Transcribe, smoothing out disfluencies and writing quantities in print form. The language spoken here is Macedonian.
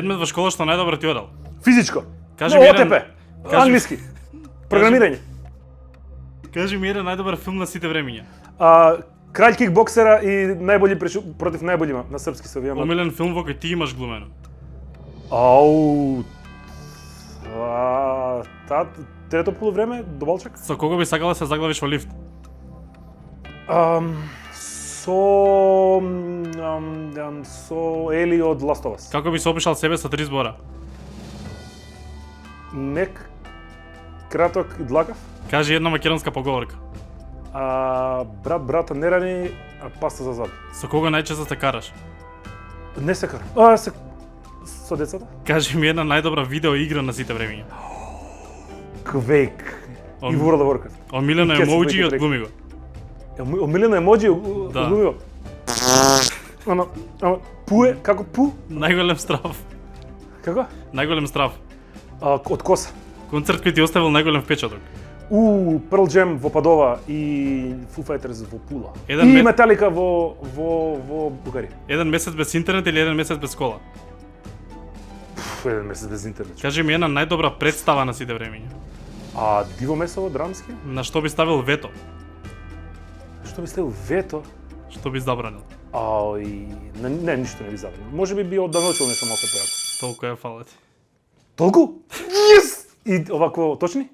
Предмет во школа што најдобро ти одел. Физичко. Кажи Но ми еден- ОТП. кажи- Англиски. Програмирање. Кажи ми еден најдобар филм на сите времиња. Краљ кикбоксера и најбољи против најбољима на српски се вијама. Омилен филм во кој ти имаш глумено. Ау. Трето полувреме, Доболчак. Со кого би сакала да се заглавиш во лифт? Со Ели од Last of Us. Како би се опишал себе со 3 збора? Мек, краток и длакав. Кажи една македонска поговорка. Брата не рани, паста за зад. Со кого најчесто се караш? Не се кара. Со децата? Кажи ми една најдобра видео игра на сите времиња. Quake и World of Warcraft. Омилено И Cat емоџи Quake од глуми го. Омилено емоџи Да. глумио. Ама пуе, како пу? Најголем страв. Како? Најголем страв. Од коса. Концерт кој ти оставил најголем впечаток. Pearl Jam во Падова и Foo Fighters во Пула. Еден И ме- Металика во Бугарија. Еден месец без интернет или еден месец без кола? Еден месец без интернет. Кажи ми една најдобра представа на сите времиња. Диво Месово, драмски? На што би ставил вето? Што би ставил вето? Што би забранил? Не, ништо не би забранил. Може би да научил нешто малку појако. Толку е фала ти. Толку? Yes! И овако точни?